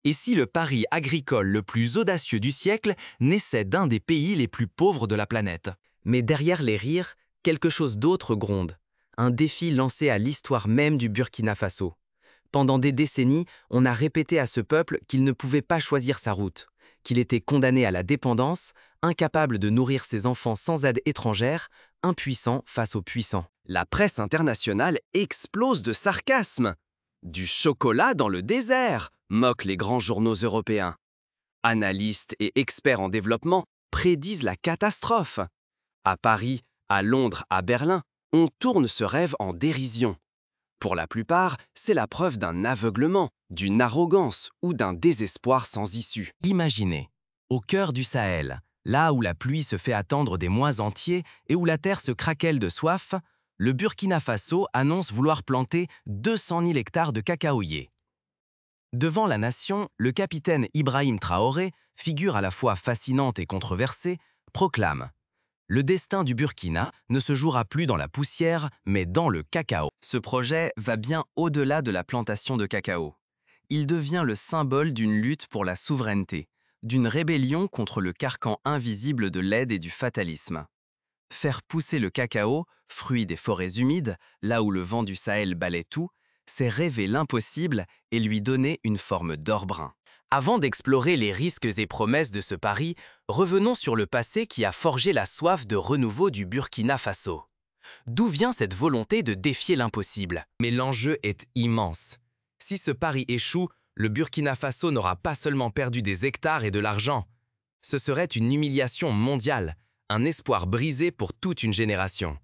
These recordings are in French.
Et si le pari agricole le plus audacieux du siècle naissait d'un des pays les plus pauvres de la planète? Mais derrière les rires, quelque chose d'autre gronde. Un défi lancé à l'histoire même du Burkina Faso. Pendant des décennies, on a répété à ce peuple qu'il ne pouvait pas choisir sa route, qu'il était condamné à la dépendance, incapable de nourrir ses enfants sans aide étrangère, impuissant face aux puissants. La presse internationale explose de sarcasme. Du chocolat dans le désert, moquent les grands journaux européens. Analystes et experts en développement prédisent la catastrophe. À Paris, à Londres, à Berlin, on tourne ce rêve en dérision. Pour la plupart, c'est la preuve d'un aveuglement, d'une arrogance ou d'un désespoir sans issue. Imaginez, au cœur du Sahel, là où la pluie se fait attendre des mois entiers et où la terre se craquelle de soif, le Burkina Faso annonce vouloir planter 200 000 hectares de cacaoyers. Devant la nation, le capitaine Ibrahim Traoré, figure à la fois fascinante et controversée, proclame « Le destin du Burkina ne se jouera plus dans la poussière, mais dans le cacao ». Ce projet va bien au-delà de la plantation de cacao. Il devient le symbole d'une lutte pour la souveraineté, d'une rébellion contre le carcan invisible de l'aide et du fatalisme. Faire pousser le cacao, fruit des forêts humides, là où le vent du Sahel balaie tout, c'est rêver l'impossible et lui donner une forme d'or brun. Avant d'explorer les risques et promesses de ce pari, revenons sur le passé qui a forgé la soif de renouveau du Burkina Faso. D'où vient cette volonté de défier l'impossible? Mais l'enjeu est immense. Si ce pari échoue, le Burkina Faso n'aura pas seulement perdu des hectares et de l'argent. Ce serait une humiliation mondiale, un espoir brisé pour toute une génération.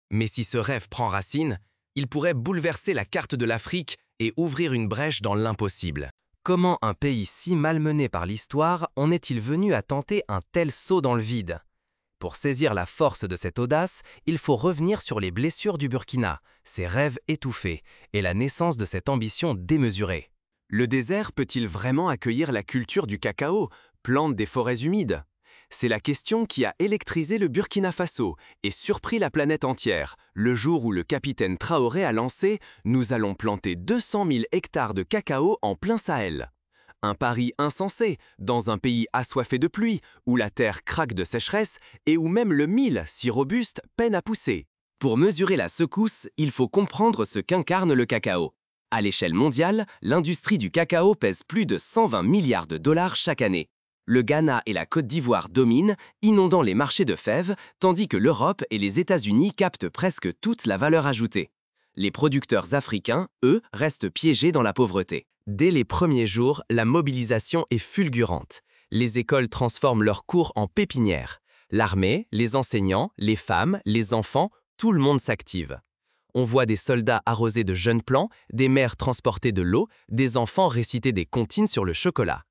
Mais si ce rêve prend racine, il pourrait bouleverser la carte de l'Afrique et ouvrir une brèche dans l'impossible. Comment un pays si malmené par l'histoire en est-il venu à tenter un tel saut dans le vide? Pour saisir la force de cette audace, il faut revenir sur les blessures du Burkina, ses rêves étouffés et la naissance de cette ambition démesurée. Le désert peut-il vraiment accueillir la culture du cacao, plante des forêts humides? C'est la question qui a électrisé le Burkina Faso et surpris la planète entière, le jour où le capitaine Traoré a lancé « Nous allons planter 200 000 hectares de cacao en plein Sahel ». Un pari insensé, dans un pays assoiffé de pluie, où la terre craque de sécheresse et où même le mil, si robuste, peine à pousser. Pour mesurer la secousse, il faut comprendre ce qu'incarne le cacao. À l'échelle mondiale, l'industrie du cacao pèse plus de 120 milliards de dollars chaque année. Le Ghana et la Côte d'Ivoire dominent, inondant les marchés de fèves, tandis que l'Europe et les États-Unis captent presque toute la valeur ajoutée. Les producteurs africains, eux, restent piégés dans la pauvreté. Dès les premiers jours, la mobilisation est fulgurante. Les écoles transforment leurs cours en pépinières. L'armée, les enseignants, les femmes, les enfants, tout le monde s'active. On voit des soldats arroser de jeunes plants, des mères transporter de l'eau, des enfants réciter des comptines sur le chocolat.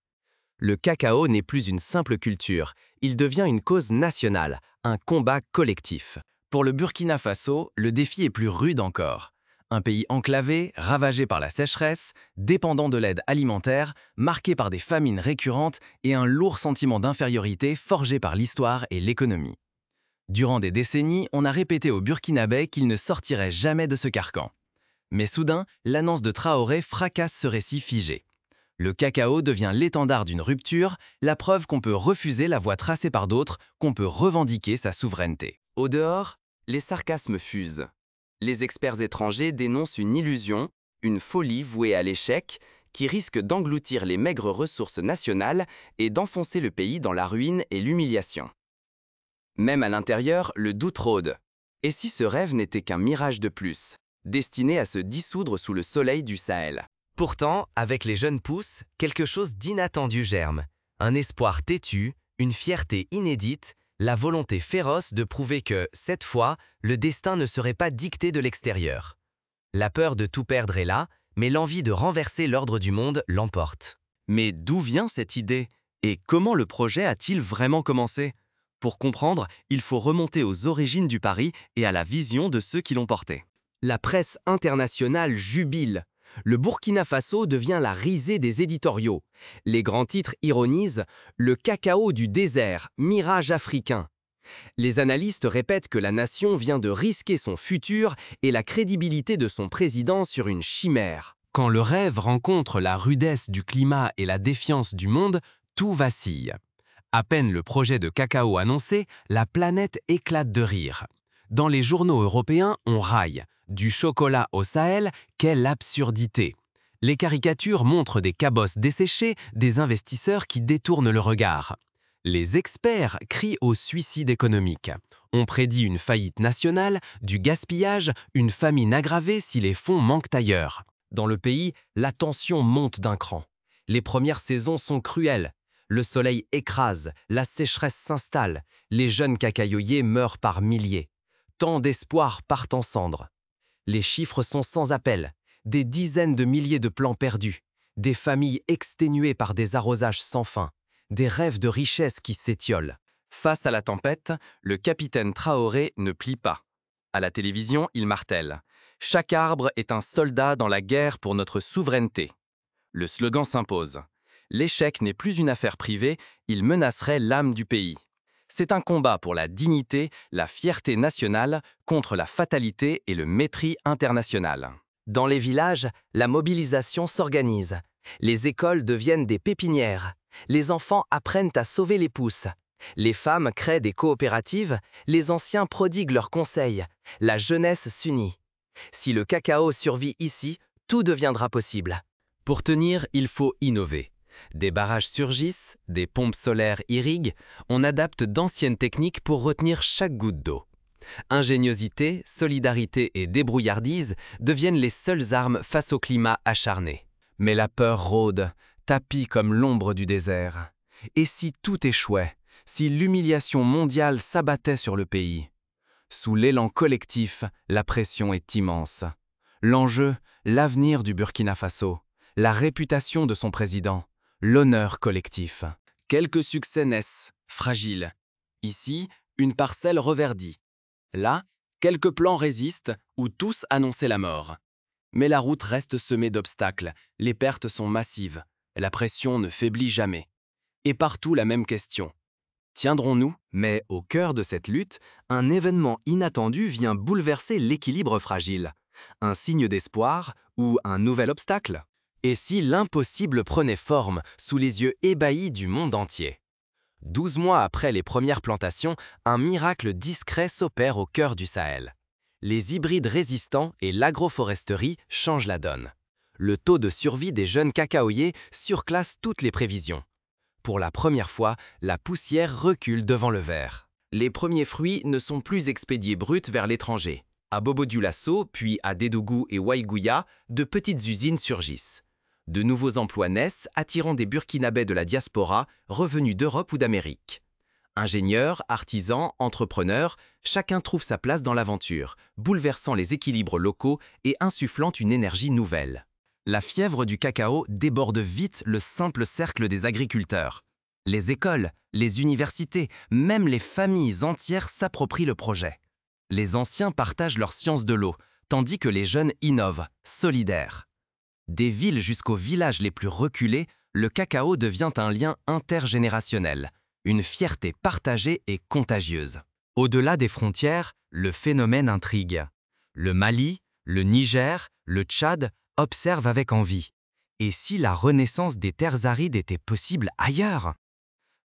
Le cacao n'est plus une simple culture, il devient une cause nationale, un combat collectif. Pour le Burkina Faso, le défi est plus rude encore. Un pays enclavé, ravagé par la sécheresse, dépendant de l'aide alimentaire, marqué par des famines récurrentes et un lourd sentiment d'infériorité forgé par l'histoire et l'économie. Durant des décennies, on a répété aux Burkinabés qu'ils ne sortiraient jamais de ce carcan. Mais soudain, l'annonce de Traoré fracasse ce récit figé. Le cacao devient l'étendard d'une rupture, la preuve qu'on peut refuser la voie tracée par d'autres, qu'on peut revendiquer sa souveraineté. Au dehors, les sarcasmes fusent. Les experts étrangers dénoncent une illusion, une folie vouée à l'échec, qui risque d'engloutir les maigres ressources nationales et d'enfoncer le pays dans la ruine et l'humiliation. Même à l'intérieur, le doute rôde. Et si ce rêve n'était qu'un mirage de plus, destiné à se dissoudre sous le soleil du Sahel? Pourtant, avec les jeunes pousses, quelque chose d'inattendu germe. Un espoir têtu, une fierté inédite, la volonté féroce de prouver que, cette fois, le destin ne serait pas dicté de l'extérieur. La peur de tout perdre est là, mais l'envie de renverser l'ordre du monde l'emporte. Mais d'où vient cette idée? Et comment le projet a-t-il vraiment commencé? Pour comprendre, il faut remonter aux origines du pari et à la vision de ceux qui l'ont porté. La presse internationale jubile. Le Burkina Faso devient la risée des éditoriaux. Les grands titres ironisent « Le cacao du désert, mirage africain ». Les analystes répètent que la nation vient de risquer son futur et la crédibilité de son président sur une chimère. Quand le rêve rencontre la rudesse du climat et la défiance du monde, tout vacille. À peine le projet de cacao annoncé, la planète éclate de rire. Dans les journaux européens, on raille. Du chocolat au Sahel, quelle absurdité! Les caricatures montrent des cabosses desséchées, des investisseurs qui détournent le regard. Les experts crient au suicide économique. On prédit une faillite nationale, du gaspillage, une famine aggravée si les fonds manquent ailleurs. Dans le pays, la tension monte d'un cran. Les premières saisons sont cruelles. Le soleil écrase, la sécheresse s'installe, les jeunes cacaoyers meurent par milliers. Tant d'espoirs partent en cendres. Les chiffres sont sans appel. Des dizaines de milliers de plants perdus, des familles exténuées par des arrosages sans fin, des rêves de richesse qui s'étiolent. Face à la tempête, le capitaine Traoré ne plie pas. À la télévision, il martèle « Chaque arbre est un soldat dans la guerre pour notre souveraineté ». Le slogan s'impose. L'échec n'est plus une affaire privée, il menacerait l'âme du pays. C'est un combat pour la dignité, la fierté nationale contre la fatalité et le mépris international. Dans les villages, la mobilisation s'organise. Les écoles deviennent des pépinières. Les enfants apprennent à sauver les pousses. Les femmes créent des coopératives. Les anciens prodiguent leurs conseils. La jeunesse s'unit. Si le cacao survit ici, tout deviendra possible. Pour tenir, il faut innover. Des barrages surgissent, des pompes solaires irriguent, on adapte d'anciennes techniques pour retenir chaque goutte d'eau. Ingéniosité, solidarité et débrouillardise deviennent les seules armes face au climat acharné. Mais la peur rôde, tapis comme l'ombre du désert. Et si tout échouait, si l'humiliation mondiale s'abattait sur le pays? Sous l'élan collectif, la pression est immense. L'enjeu, l'avenir du Burkina Faso, la réputation de son président, l'honneur collectif. Quelques succès naissent, fragiles. Ici, une parcelle reverdit. Là, quelques plans résistent ou tous annonçaient la mort. Mais la route reste semée d'obstacles, les pertes sont massives, la pression ne faiblit jamais. Et partout la même question. Tiendrons-nous? Mais au cœur de cette lutte, un événement inattendu vient bouleverser l'équilibre fragile. Un signe d'espoir ou un nouvel obstacle? Et si l'impossible prenait forme sous les yeux ébahis du monde entier? 12 mois après les premières plantations, un miracle discret s'opère au cœur du Sahel. Les hybrides résistants et l'agroforesterie changent la donne. Le taux de survie des jeunes cacaoyers surclasse toutes les prévisions. Pour la première fois, la poussière recule devant le verre. Les premiers fruits ne sont plus expédiés bruts vers l'étranger. À Bobo-Dioulasso, puis à Dédougou et Waïgouya, de petites usines surgissent. De nouveaux emplois naissent, attirant des Burkinabés de la diaspora, revenus d'Europe ou d'Amérique. Ingénieurs, artisans, entrepreneurs, chacun trouve sa place dans l'aventure, bouleversant les équilibres locaux et insufflant une énergie nouvelle. La fièvre du cacao déborde vite le simple cercle des agriculteurs. Les écoles, les universités, même les familles entières s'approprient le projet. Les anciens partagent leur science de l'eau, tandis que les jeunes innovent, solidaires. Des villes jusqu'aux villages les plus reculés, le cacao devient un lien intergénérationnel, une fierté partagée et contagieuse. Au-delà des frontières, le phénomène intrigue. Le Mali, le Niger, le Tchad observent avec envie. Et si la renaissance des terres arides était possible ailleurs?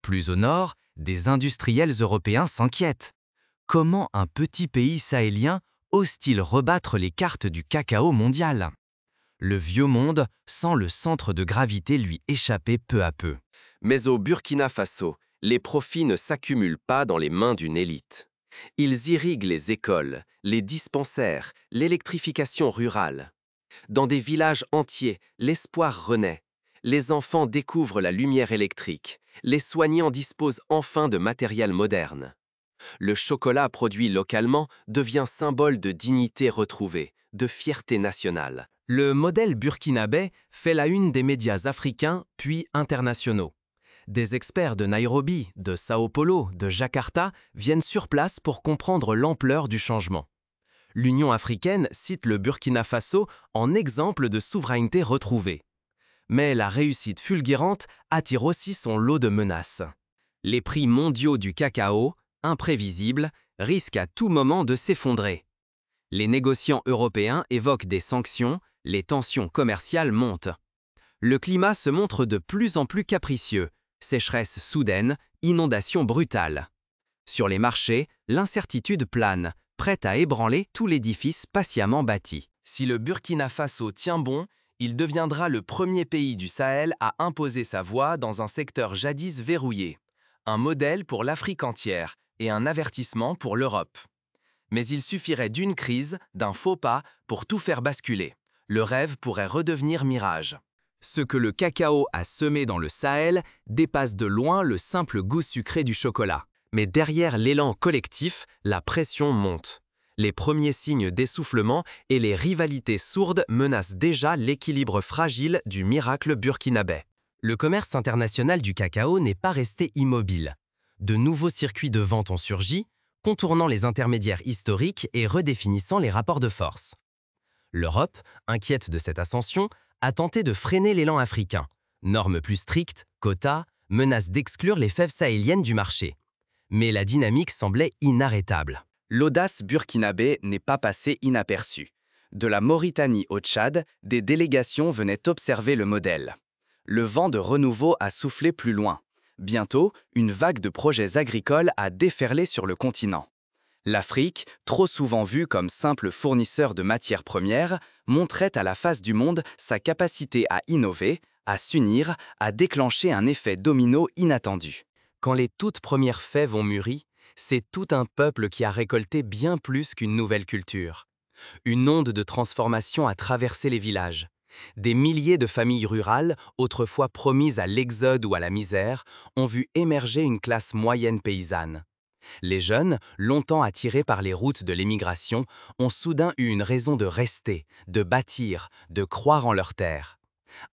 Plus au nord, des industriels européens s'inquiètent. Comment un petit pays sahélien ose-t-il rebattre les cartes du cacao mondial? Le vieux monde sent le centre de gravité lui échapper peu à peu. Mais au Burkina Faso, les profits ne s'accumulent pas dans les mains d'une élite. Ils irriguent les écoles, les dispensaires, l'électrification rurale. Dans des villages entiers, l'espoir renaît. Les enfants découvrent la lumière électrique. Les soignants disposent enfin de matériel moderne. Le chocolat produit localement devient symbole de dignité retrouvée, de fierté nationale. Le modèle burkinabé fait la une des médias africains puis internationaux. Des experts de Nairobi, de Sao Paulo, de Jakarta viennent sur place pour comprendre l'ampleur du changement. L'Union africaine cite le Burkina Faso en exemple de souveraineté retrouvée. Mais la réussite fulgurante attire aussi son lot de menaces. Les prix mondiaux du cacao, imprévisibles, risquent à tout moment de s'effondrer. Les négociants européens évoquent des sanctions, Les tensions commerciales montent. Le climat se montre de plus en plus capricieux, sécheresse soudaine, inondations brutales. Sur les marchés, l'incertitude plane, prête à ébranler tout l'édifice patiemment bâti. Si le Burkina Faso tient bon, il deviendra le premier pays du Sahel à imposer sa voix dans un secteur jadis verrouillé. Un modèle pour l'Afrique entière et un avertissement pour l'Europe. Mais il suffirait d'une crise, d'un faux pas, pour tout faire basculer. Le rêve pourrait redevenir mirage. Ce que le cacao a semé dans le Sahel dépasse de loin le simple goût sucré du chocolat. Mais derrière l'élan collectif, la pression monte. Les premiers signes d'essoufflement et les rivalités sourdes menacent déjà l'équilibre fragile du miracle burkinabé. Le commerce international du cacao n'est pas resté immobile. De nouveaux circuits de vente ont surgi, contournant les intermédiaires historiques et redéfinissant les rapports de force. L'Europe, inquiète de cette ascension, a tenté de freiner l'élan africain. Normes plus strictes, quotas, menaces d'exclure les fèves sahéliennes du marché. Mais la dynamique semblait inarrêtable. L'audace burkinabé n'est pas passée inaperçue. De la Mauritanie au Tchad, des délégations venaient observer le modèle. Le vent de renouveau a soufflé plus loin. Bientôt, une vague de projets agricoles a déferlé sur le continent. L'Afrique, trop souvent vue comme simple fournisseur de matières premières, montrait à la face du monde sa capacité à innover, à s'unir, à déclencher un effet domino inattendu. Quand les toutes premières fèves ont mûri, c'est tout un peuple qui a récolté bien plus qu'une nouvelle culture. Une onde de transformation a traversé les villages. Des milliers de familles rurales, autrefois promises à l'exode ou à la misère, ont vu émerger une classe moyenne paysanne. Les jeunes, longtemps attirés par les routes de l'émigration, ont soudain eu une raison de rester, de bâtir, de croire en leur terre.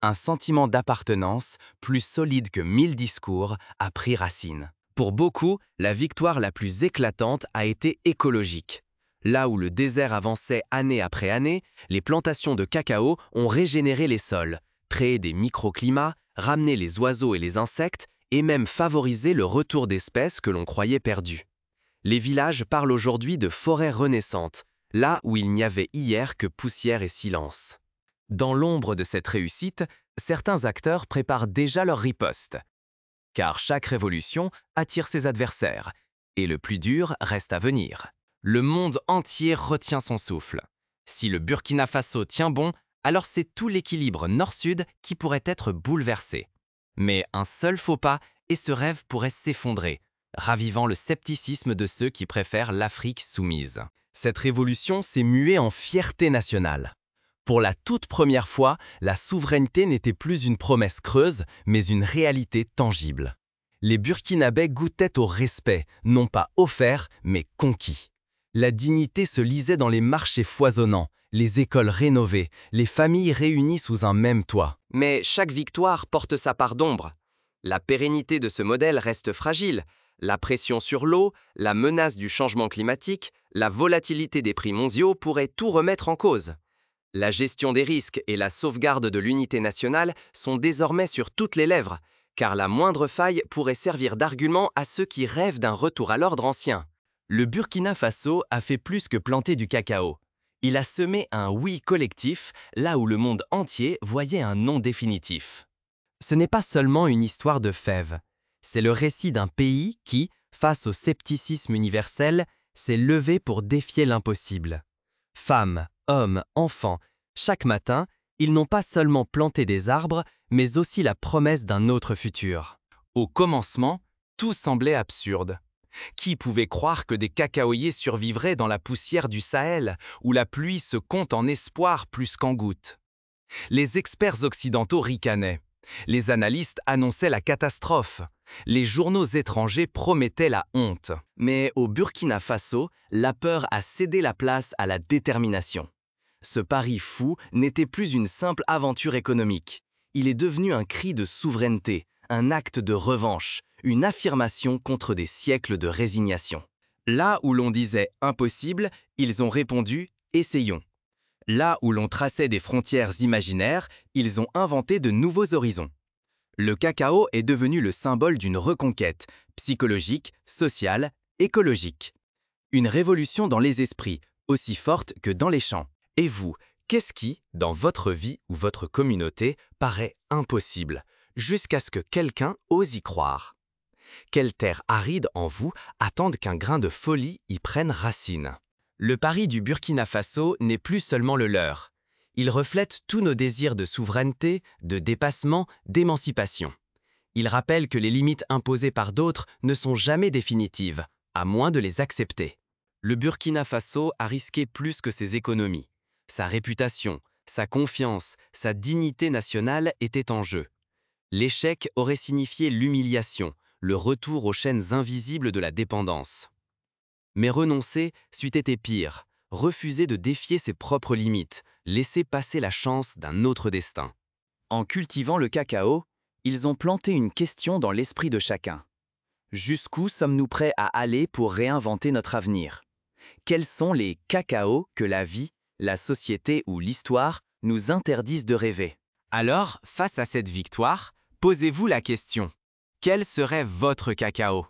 Un sentiment d'appartenance, plus solide que 1000 discours, a pris racine. Pour beaucoup, la victoire la plus éclatante a été écologique. Là où le désert avançait année après année, les plantations de cacao ont régénéré les sols, créé des microclimats, ramené les oiseaux et les insectes, et même favorisé le retour d'espèces que l'on croyait perdues. Les villages parlent aujourd'hui de forêts renaissantes, là où il n'y avait hier que poussière et silence. Dans l'ombre de cette réussite, certains acteurs préparent déjà leur riposte. Car chaque révolution attire ses adversaires, et le plus dur reste à venir. Le monde entier retient son souffle. Si le Burkina Faso tient bon, alors c'est tout l'équilibre nord-sud qui pourrait être bouleversé. Mais un seul faux pas et ce rêve pourrait s'effondrer, ravivant le scepticisme de ceux qui préfèrent l'Afrique soumise. Cette révolution s'est muée en fierté nationale. Pour la toute première fois, la souveraineté n'était plus une promesse creuse, mais une réalité tangible. Les Burkinabés goûtaient au respect, non pas offert, mais conquis. La dignité se lisait dans les marchés foisonnants, les écoles rénovées, les familles réunies sous un même toit. Mais chaque victoire porte sa part d'ombre. La pérennité de ce modèle reste fragile. La pression sur l'eau, la menace du changement climatique, la volatilité des prix mondiaux pourraient tout remettre en cause. La gestion des risques et la sauvegarde de l'unité nationale sont désormais sur toutes les lèvres, car la moindre faille pourrait servir d'argument à ceux qui rêvent d'un retour à l'ordre ancien. Le Burkina Faso a fait plus que planter du cacao. Il a semé un oui collectif, là où le monde entier voyait un non définitif. Ce n'est pas seulement une histoire de fèves, c'est le récit d'un pays qui, face au scepticisme universel, s'est levé pour défier l'impossible. Femmes, hommes, enfants, chaque matin, ils n'ont pas seulement planté des arbres, mais aussi la promesse d'un autre futur. Au commencement, tout semblait absurde. Qui pouvait croire que des cacaoyers survivraient dans la poussière du Sahel, où la pluie se compte en espoir plus qu'en gouttes? Les experts occidentaux ricanaient. Les analystes annonçaient la catastrophe. Les journaux étrangers promettaient la honte. Mais au Burkina Faso, la peur a cédé la place à la détermination. Ce pari fou n'était plus une simple aventure économique. Il est devenu un cri de souveraineté, un acte de revanche, une affirmation contre des siècles de résignation. Là où l'on disait « impossible », ils ont répondu « essayons ». Là où l'on traçait des frontières imaginaires, ils ont inventé de nouveaux horizons. Le cacao est devenu le symbole d'une reconquête psychologique, sociale, écologique. Une révolution dans les esprits, aussi forte que dans les champs. Et vous, Qu'est-ce qui, dans votre vie ou votre communauté, paraît impossible, jusqu'à ce que quelqu'un ose y croire? Quelles terres arides en vous attendent qu'un grain de folie y prenne racine? Le pari du Burkina Faso n'est plus seulement le leur. Il reflète tous nos désirs de souveraineté, de dépassement, d'émancipation. Il rappelle que les limites imposées par d'autres ne sont jamais définitives, à moins de les accepter. Le Burkina Faso a risqué plus que ses économies. Sa réputation, sa confiance, sa dignité nationale étaient en jeu. L'échec aurait signifié l'humiliation, le retour aux chaînes invisibles de la dépendance. Mais renoncer c'eût été pire, refuser de défier ses propres limites, laisser passer la chance d'un autre destin. En cultivant le cacao, ils ont planté une question dans l'esprit de chacun. Jusqu'où sommes-nous prêts à aller pour réinventer notre avenir? Quels sont les cacaos que la vie, la société ou l'histoire nous interdisent de rêver? Alors, face à cette victoire, posez-vous la question. Quel serait votre cacao?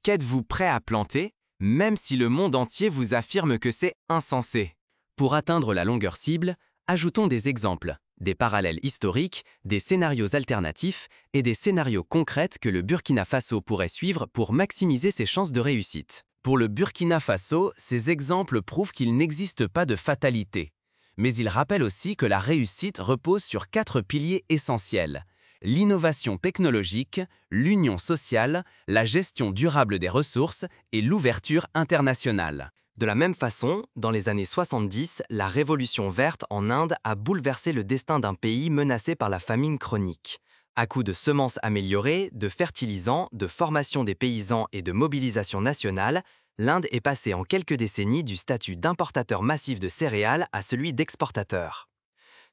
Qu'êtes-vous prêt à planter, même si le monde entier vous affirme que c'est insensé? Pour atteindre la longueur cible, ajoutons des exemples, des parallèles historiques, des scénarios alternatifs et des scénarios concrets que le Burkina Faso pourrait suivre pour maximiser ses chances de réussite. Pour le Burkina Faso, ces exemples prouvent qu'il n'existe pas de fatalité. Mais ils rappellent aussi que la réussite repose sur 4 piliers essentiels: l'innovation technologique, l'union sociale, la gestion durable des ressources et l'ouverture internationale. De la même façon, dans les années 70, la révolution verte en Inde a bouleversé le destin d'un pays menacé par la famine chronique. À coups de semences améliorées, de fertilisants, de formation des paysans et de mobilisation nationale, l'Inde est passée en quelques décennies du statut d'importateur massif de céréales à celui d'exportateur.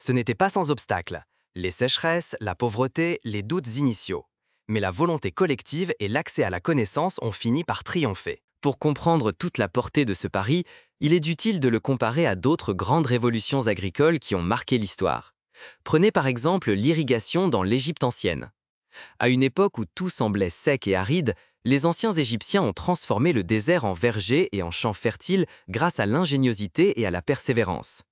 Ce n'était pas sans obstacle. Les sécheresses, la pauvreté, les doutes initiaux. Mais la volonté collective et l'accès à la connaissance ont fini par triompher. Pour comprendre toute la portée de ce pari, il est utile de le comparer à d'autres grandes révolutions agricoles qui ont marqué l'histoire. Prenez par exemple l'irrigation dans l'Égypte ancienne. À une époque où tout semblait sec et aride, les anciens Égyptiens ont transformé le désert en vergers et en champs fertiles grâce à l'ingéniosité et à la persévérance.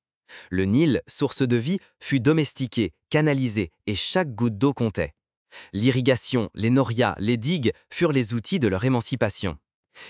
Le Nil, source de vie, fut domestiqué, canalisé et chaque goutte d'eau comptait. L'irrigation, les norias, les digues furent les outils de leur émancipation.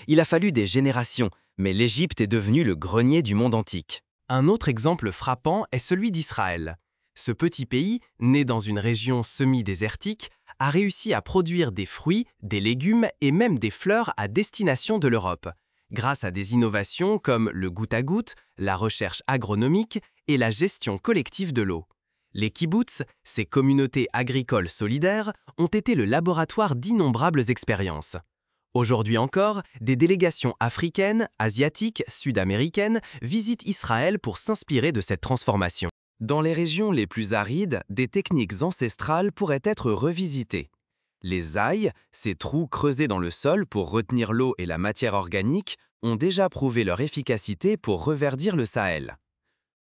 Il a fallu des générations, mais l'Égypte est devenue le grenier du monde antique. Un autre exemple frappant est celui d'Israël. Ce petit pays, né dans une région semi-désertique, a réussi à produire des fruits, des légumes et même des fleurs à destination de l'Europe, grâce à des innovations comme le goutte-à-goutte, la recherche agronomique et la gestion collective de l'eau. Les kibboutz, ces communautés agricoles solidaires, ont été le laboratoire d'innombrables expériences. Aujourd'hui encore, des délégations africaines, asiatiques, sud-américaines visitent Israël pour s'inspirer de cette transformation. Dans les régions les plus arides, des techniques ancestrales pourraient être revisitées. Les ailles, ces trous creusés dans le sol pour retenir l'eau et la matière organique, ont déjà prouvé leur efficacité pour reverdir le Sahel.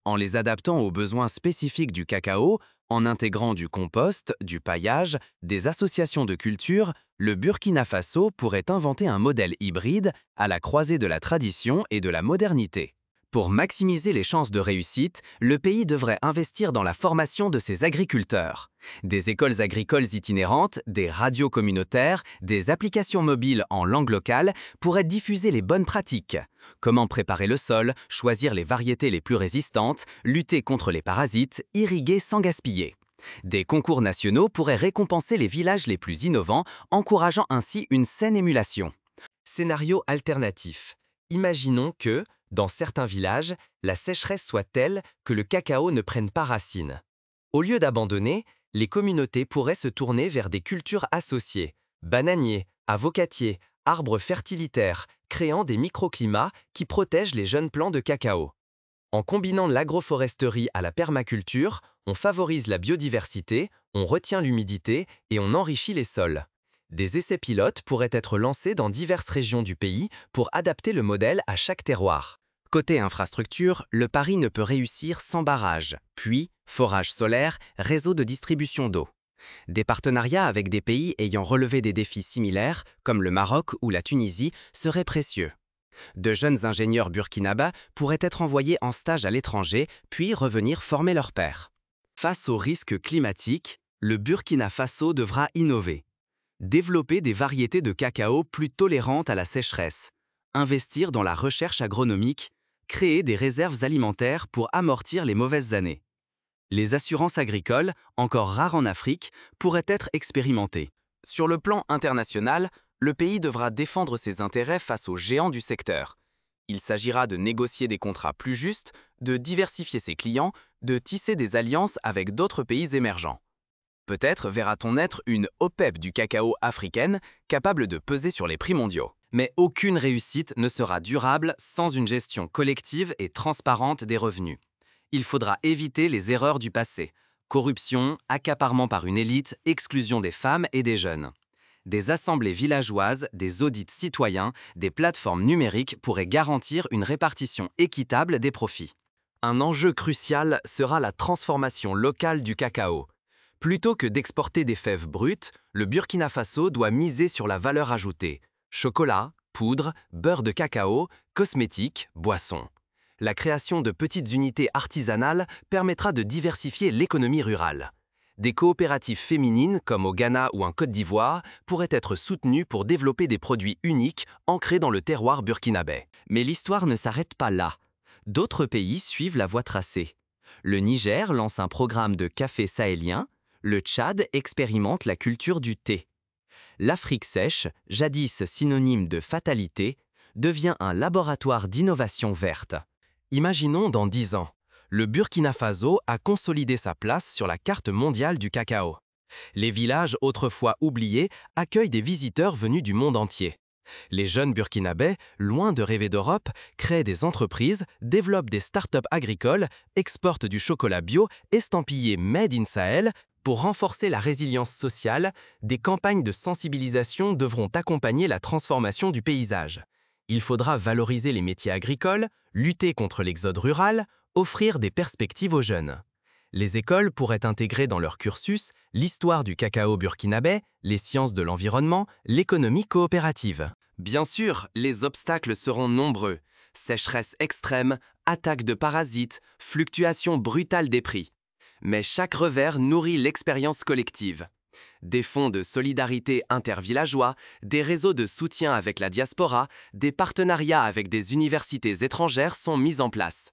En les adaptant aux besoins spécifiques du cacao, en intégrant du compost, du paillage, des associations de culture, le Burkina Faso pourrait inventer un modèle hybride à la croisée de la tradition et de la modernité. Pour maximiser les chances de réussite, le pays devrait investir dans la formation de ses agriculteurs. Des écoles agricoles itinérantes, des radios communautaires, des applications mobiles en langue locale pourraient diffuser les bonnes pratiques. Comment préparer le sol, choisir les variétés les plus résistantes, lutter contre les parasites, irriguer sans gaspiller. Des concours nationaux pourraient récompenser les villages les plus innovants, encourageant ainsi une saine émulation. Scénario alternatif. Imaginons que, dans certains villages, la sécheresse soit telle que le cacao ne prenne pas racine. Au lieu d'abandonner, les communautés pourraient se tourner vers des cultures associées, bananiers, avocatiers, arbres fertilitaires, créant des microclimats qui protègent les jeunes plants de cacao. En combinant l'agroforesterie à la permaculture, on favorise la biodiversité, on retient l'humidité et on enrichit les sols. Des essais pilotes pourraient être lancés dans diverses régions du pays pour adapter le modèle à chaque terroir. Côté infrastructure, le pari ne peut réussir sans barrages, puits, forages solaires, réseaux de distribution d'eau. Des partenariats avec des pays ayant relevé des défis similaires, comme le Maroc ou la Tunisie, seraient précieux. De jeunes ingénieurs burkinabés pourraient être envoyés en stage à l'étranger, puis revenir former leurs pairs. Face aux risques climatiques, le Burkina Faso devra innover. Développer des variétés de cacao plus tolérantes à la sécheresse, investir dans la recherche agronomique, créer des réserves alimentaires pour amortir les mauvaises années. Les assurances agricoles, encore rares en Afrique, pourraient être expérimentées. Sur le plan international, le pays devra défendre ses intérêts face aux géants du secteur. Il s'agira de négocier des contrats plus justes, de diversifier ses clients, de tisser des alliances avec d'autres pays émergents. Peut-être verra-t-on naître une OPEP du cacao africaine capable de peser sur les prix mondiaux. Mais aucune réussite ne sera durable sans une gestion collective et transparente des revenus. Il faudra éviter les erreurs du passé. Corruption, accaparement par une élite, exclusion des femmes et des jeunes. Des assemblées villageoises, des audits citoyens, des plateformes numériques pourraient garantir une répartition équitable des profits. Un enjeu crucial sera la transformation locale du cacao. Plutôt que d'exporter des fèves brutes, le Burkina Faso doit miser sur la valeur ajoutée. Chocolat, poudre, beurre de cacao, cosmétiques, boissons. La création de petites unités artisanales permettra de diversifier l'économie rurale. Des coopératives féminines, comme au Ghana ou en Côte d'Ivoire, pourraient être soutenues pour développer des produits uniques ancrés dans le terroir burkinabé. Mais l'histoire ne s'arrête pas là. D'autres pays suivent la voie tracée. Le Niger lance un programme de café sahélien. Le Tchad expérimente la culture du thé. L'Afrique sèche, jadis synonyme de fatalité, devient un laboratoire d'innovation verte. Imaginons dans 10 ans, le Burkina Faso a consolidé sa place sur la carte mondiale du cacao. Les villages autrefois oubliés accueillent des visiteurs venus du monde entier. Les jeunes burkinabés, loin de rêver d'Europe, créent des entreprises, développent des start-up agricoles, exportent du chocolat bio estampillé Made in Sahel. Pour renforcer la résilience sociale, des campagnes de sensibilisation devront accompagner la transformation du paysage. Il faudra valoriser les métiers agricoles, lutter contre l'exode rural, offrir des perspectives aux jeunes. Les écoles pourraient intégrer dans leur cursus l'histoire du cacao burkinabé, les sciences de l'environnement, l'économie coopérative. Bien sûr, les obstacles seront nombreux. Sécheresse extrême, attaques de parasites, fluctuations brutales des prix. Mais chaque revers nourrit l'expérience collective. Des fonds de solidarité intervillageois, des réseaux de soutien avec la diaspora, des partenariats avec des universités étrangères sont mis en place.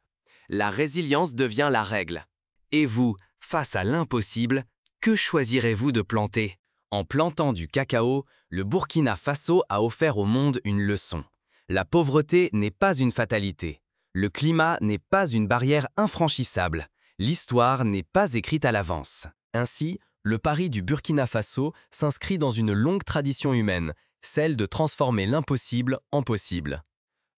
La résilience devient la règle. Et vous, face à l'impossible, que choisirez-vous de planter? En plantant du cacao, le Burkina Faso a offert au monde une leçon. La pauvreté n'est pas une fatalité. Le climat n'est pas une barrière infranchissable. L'histoire n'est pas écrite à l'avance. Ainsi, le pari du Burkina Faso s'inscrit dans une longue tradition humaine, celle de transformer l'impossible en possible.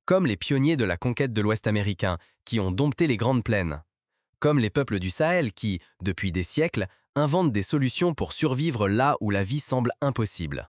Comme les pionniers de la conquête de l'Ouest américain, qui ont dompté les grandes plaines. Comme les peuples du Sahel qui, depuis des siècles, inventent des solutions pour survivre là où la vie semble impossible.